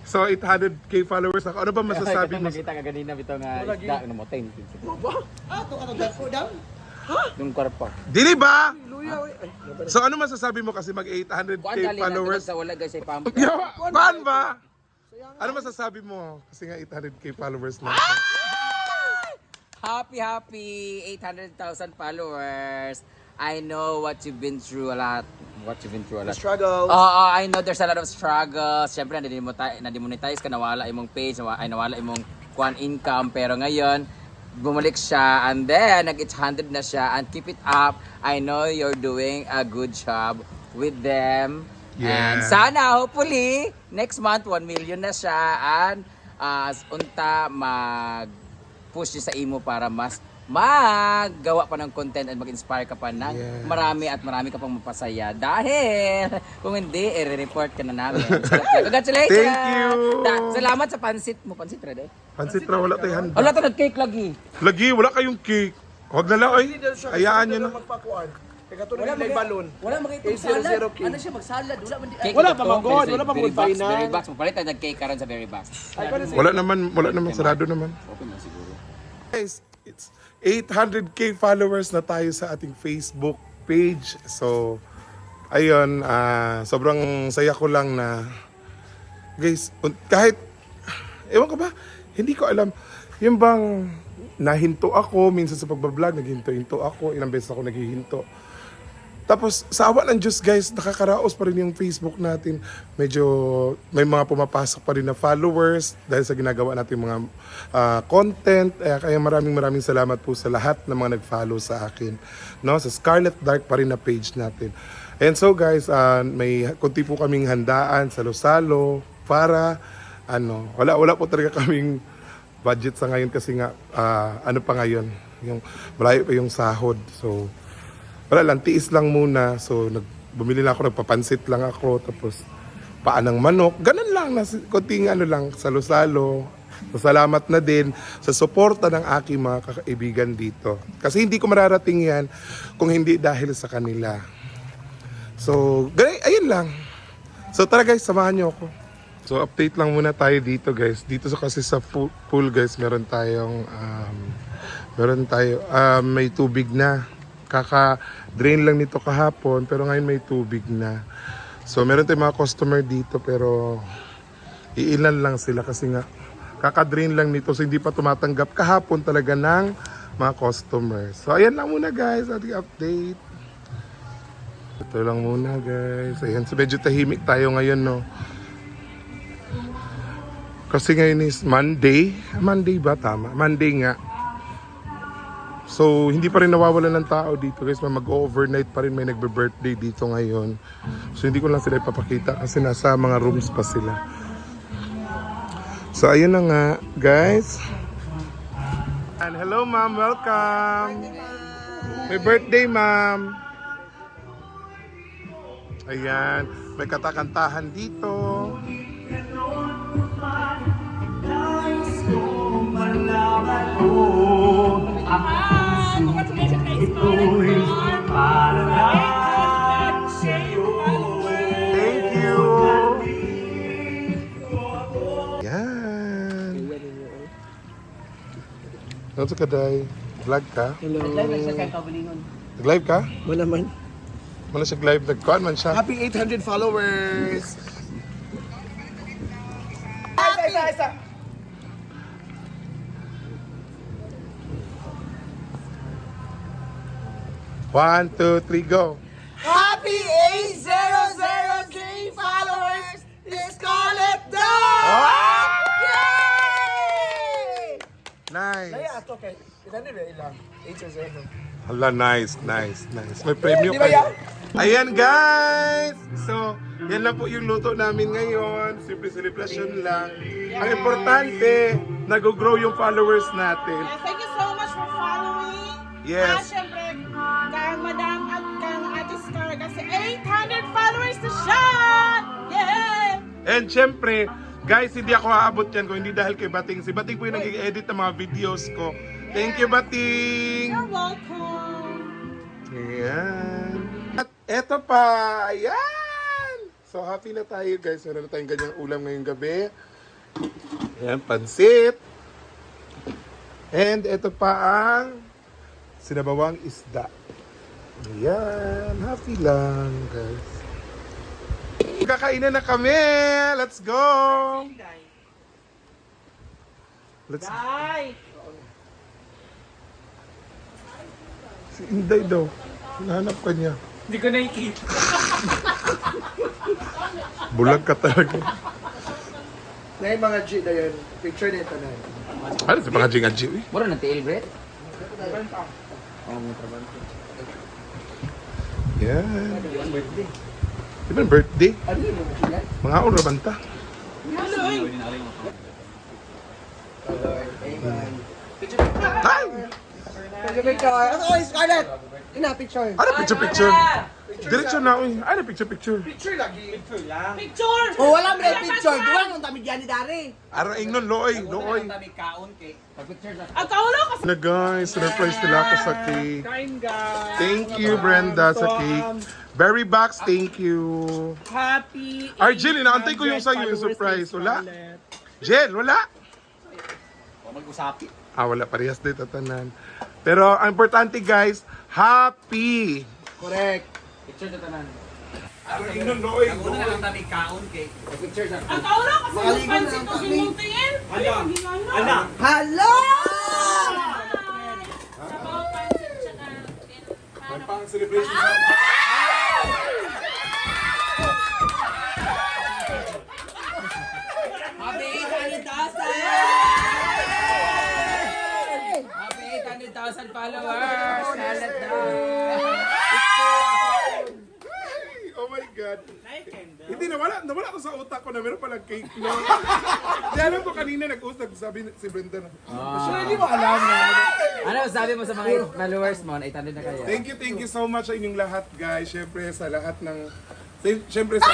So 800k followers ako. Ano ba masasabi mo? Nakita ka ganina bitaw nga isda ano mo 10. Ato ka nagdako daw. Yung kwarpa. Dili ba? So ano masasabi mo kasi mag 800k Kuan dali followers? sa wala guys ay pam. Kuan ba? Ano masasabi mo kasi nga 800k followers na? Happy 800,000 followers. I know what you've been through a lot. Struggle. I know there's a lot of struggles. Siyempre, na-demonetize ka, nawala imong page, nawala imong kuan income. Pero ngayon, bumalik siya and then nag-800 na siya and keep it up. I know you're doing a good job with them. Yeah. And sana, hopefully, next month, 1 million na siya and unta mag-push niya sa imo para mas maggawa pa ng content at mag-inspire ka pa ng marami ka pang mapasaya. Dahil kung hindi, i-report ka na namin. Congratulations! Thank you! Salamat sa pansit mo. Pansit, Rede? Pansit ra wala tayo handa. Wala ta nag-cake lagi. Lagi, wala kayong cake. Huwag na lang, oy. Ayaan nyo na. Magpakuan. Kaya tulad nila balon. Wala mag-itong salad. Ano siya mag-salad? Wala pa mag-god, wala pa Very mag-fine box, na. very box. Mapalit tayo nag-cake karon sa very box. Wala naman, sarado naman. Okay na siguro. Guys, it's 800k followers na tayo sa ating Facebook page. So, ayun, sobrang saya ko lang na, guys, kahit, ewan ko ba, hindi ko alam, yung bang nahinto ako, minsan sa pagbablog, naghinto-hinto ako, ilang beses ako naghihinto. Tapos, sa awa ng Diyos, guys, nakakaraos pa rin yung Facebook natin. Medyo may mga pumapasok pa rin na followers dahil sa ginagawa natin mga content. Kaya maraming salamat po sa lahat ng mga nag-follow sa akin. No? Sa Scarlet Dark pa rin na page natin. And so, guys, may kunti po kaming handaan sa Losalo para, wala po talaga kaming budget sa ngayon kasi nga, ano pa ngayon, yung malayo pa yung sahod. So, wala lang, tiis lang muna. So, bumili lang ako, nagpapansit lang ako, tapos paan ng manok. Ganun lang, konting lang, salo-salo. So, salamat na din sa suporta ng aking mga kaibigan dito. Kasi hindi ko mararating yan kung hindi dahil sa kanila. So, ayun lang. So, tara guys, samahan niyo ako. So, update lang muna tayo dito guys. Dito kasi sa pool guys, meron may tubig na. Kaka-drain lang nito kahapon pero ngayon may tubig na. So meron tayong mga customer dito pero iilan lang sila kasi nga kaka-drain lang nito so hindi pa tumatanggap kahapon talaga ng mga customer. So ayan lang muna guys, ating update. Ito lang muna guys. Ayan, so medyo tahimik tayo ngayon no. Kasi ngayon is Monday. Monday ba? Tama. Monday nga. So, hindi pa rin nawawalan ng tao dito guys. Mag-overnight pa rin. May nagbe-birthday dito ngayon. So, hindi ko lang sila ipapakita kasi nasa mga rooms pa sila. So, ayun na nga guys. And hello ma'am, welcome. May birthday ma'am. Ayan. May katakantahan dito. Thank you. Yan. Ano ka, Day? Vlog ka? Hello. Nag-live ka? Wala man. Wala siya live. Nag-kuhan man siya. Happy 800 followers. Isa. 1, 2, 3, go! Happy 800k followers. Let's call it done. Yay! Nice! Ato kay. Ilan ni ilang? 800. Hala, nice. May premyo Di ba kayo. Ayan guys! So, yan lang po yung luto namin ngayon. Simple celebration lang. Ang importante, nag-grow yung followers natin. Thank you so much for following. Yes. Siyempre, kang Madam at kang Ate Scar kasi 800 followers na siya! Yeah! And syempre, guys, hindi ako aabot yan kung hindi dahil kay Bating. Si Bating po yung nag-edit ng mga videos ko. Thank you, Bating! You're welcome! Ayan. At eto pa, ayan! So happy na tayo guys. Meron na tayong ganyang ulam ngayong gabi. Ayan, pansit. And ito pa ang sinabawang isda. Ayan, happy lang guys. Kakainin na kami! Let's go! Let's Ay! Si Inday daw. Hinahanap ka niya. Hindi ko nakikita. Bulag ka talaga. Na yung mga G na yun. Picture nito na yun. Ano si mga jing-adji? Mura ng tail, Brett. Yan. Di ba birthday? Ano yun mga G yan? Mga oras banta. Amen. Ay! Picture. Ano ko Scarlett? Ina, picture. Ano picture-picture? Diretso na, uy. Ano picture-picture? Picture lagi. Picture! Oh, wala mo na picture. Duwa nung tamid yan ni Dari. Araw ingnon, looy, looy. Ang kaulo kasi. Na guys, surprise nila ako sa cake. Kain guys. Thank you, Brenda, sa cake. Berry box, thank you. Happy Arjel, inaantay ko yung sa'yo, yung surprise. Wala? Jel, wala? Mag-usapi. Wala. Parehas din tatanan. Pero, ang importante guys, happy! Correct. Picture na tanan. Araw ingnon, looy. Una na lang kami kaon kay. Picture na. Ang kaulo kasi Makaligo na pansit ang ko kami. ginuntingin. Ano? Hello! Sabaw pansit siya na. May pang celebration sa... Happy 800,000! Happy 800,000 followers! Kalat na! Oh my God. Hindi, nawala ko sa utak ko na meron palang cake no? Di alam ko kanina nag-usap, sabi si Brenda na. Sure, hindi mo alam na. Ano sabi mo sa mga followers mo? 800 na kayo. Thank you so much sa inyong lahat guys. Syempre sa lahat ng... Syempre sa...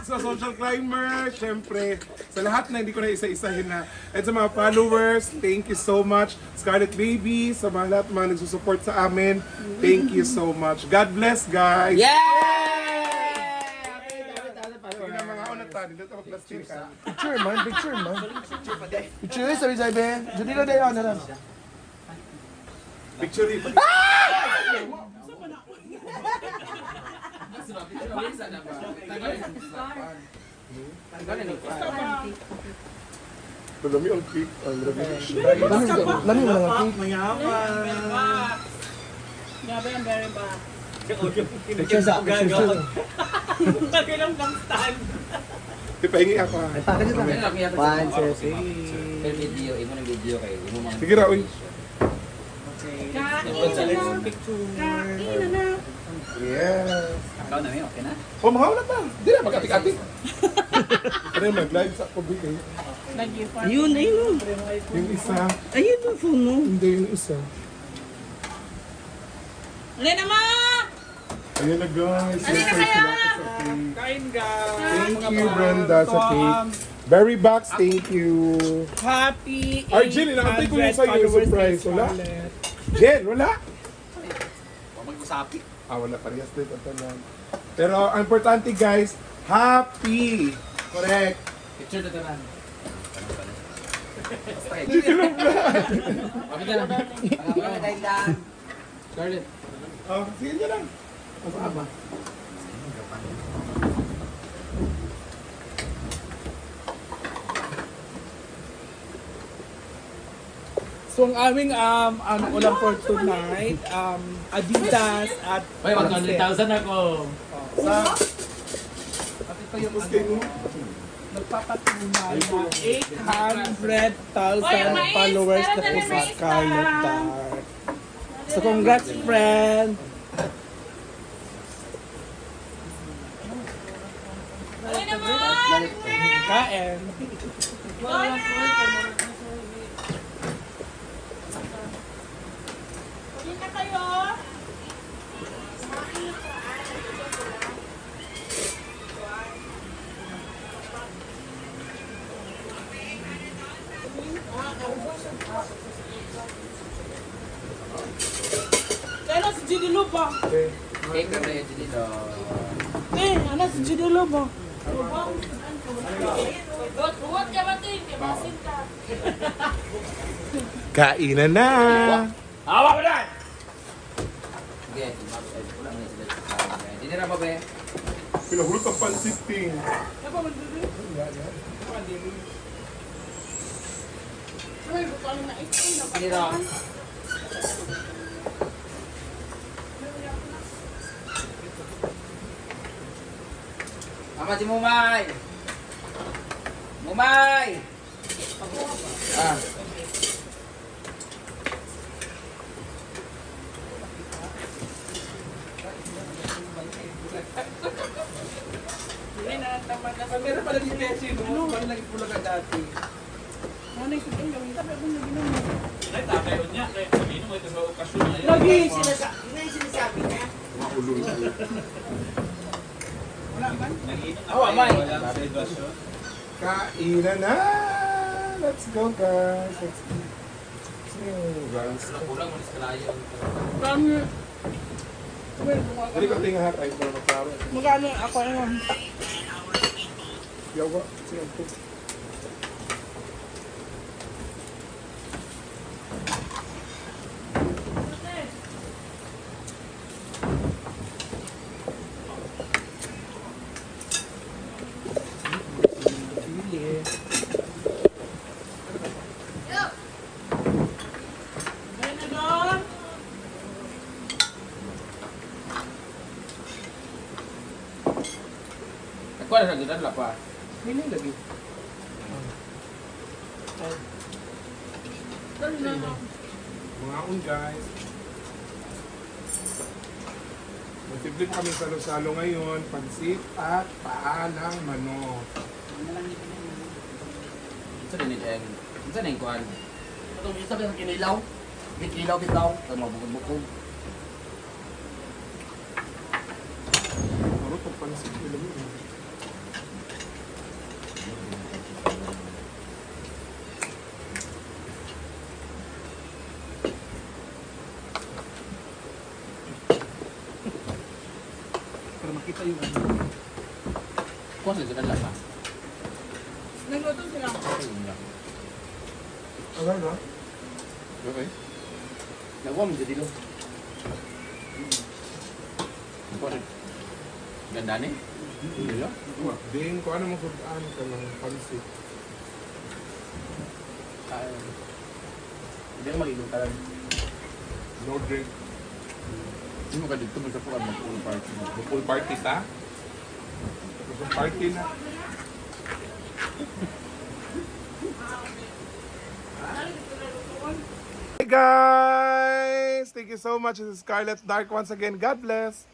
sa social climber, syempre, sa lahat na hindi ko na isa-isahin na. At sa mga followers, thank you so much. Scarlet Baby, sa mga lahat mga nagsusupport sa amin, thank you so much. God bless, guys! Yay! Sige na mga unatan, dito mag-plastic ka. Picture man, picture man. Picture, sabi sabi. Jadi na dayo na lang. Picture rin. Malami ang cake. Ang grabe. Lami mo lang ang cake. Grabe ang very bad. Picture sa, picture sa. Kailang bang stand? Ipahingi ako. One, two, three. Pero video, imo ng video kayo. Imo mga Sige ra, uy. Kain na. Yes. Ikaw na may okay na? Oh, mga unatan. Hindi na, mag-atik-atik. Ano yung mag-live sa COVID eh. Ayun, ayun. Yung isa, Ayun yung phone mo. hindi yung isa. Alin na ma! Ayan na guys, Halika surprise kaya! sila ako sa cake. Kain guys! Thank you Brenda sa cake. Berry box, thank you. Happy Arjel, inaantay ko yung sa'yo yung surprise. Wala? Jen, wala? Mag-usapi. Wala. Parehas din ang tanan. Pero ang importante guys, happy! Correct. Picture na tanan. Picture na tanan. Scarlett. Oh, sige nyo lang. Masama. So ang aming ulam for tonight, Adidas at Uy, mag 100,000 ako. Sa... Tapos kayo nagpapatunay na 800,000 followers na po sa Scarlett Dark. So congrats friend! Alin naman! Kain! Alin na kayo? Kailan si Ginny Lupa? Cake na yun dito. Ano si Judy Lobo? Kainan na! Sige, ulang na sila. Hindi na ba, be? Pinahulot ang pansiting. Hindi na. Ama si Mumay! Mumay! Ah. Meron pala ni Messi, no? Parang naging pula ka dati. Ano yung sabihin gawin? Sabi ako na ginom mo. Ay, tatayo niya. Kaya sabihin mo, ito sa okasyon na yun. Lagi sinasabi niya. Nag-inom na Oh, kayo, amay. walang celebration. Kainan na! Let's go, guys. Let's eat. Sino yung guys? Kulang mo sa kalayo. Kami. Hindi ko tingnan ay para maklaro. Magkano ako ano? Yawa, sige po. Ayun na doon. Ako na nagdadala pa. Hindi lagi. Mga un guys. Magsimple po kami salo-salo ngayon. Pansit at paa ng manok. Isa din yung isa din yung kuhan. Itong isa din ang kinilaw. Bitilaw, bitaw. Ito mga bukod-bukod. Ano itong pansit nila yun? Para makita yung ano. Kuha sila nagdadala pa. Nagluto sila. Okay ba? Okay. Nagawa mo dito. Ganda ni? Hindi lang. Din ko ano magkudaan ka ng pansit. Hindi ka mag-inom ka lang. No drink. Hindi mo ka dito magkapuan ng pool party. Pool party ta? Pool party na. Hey guys! Thank you so much. This is Scarlet Dark once again. God bless.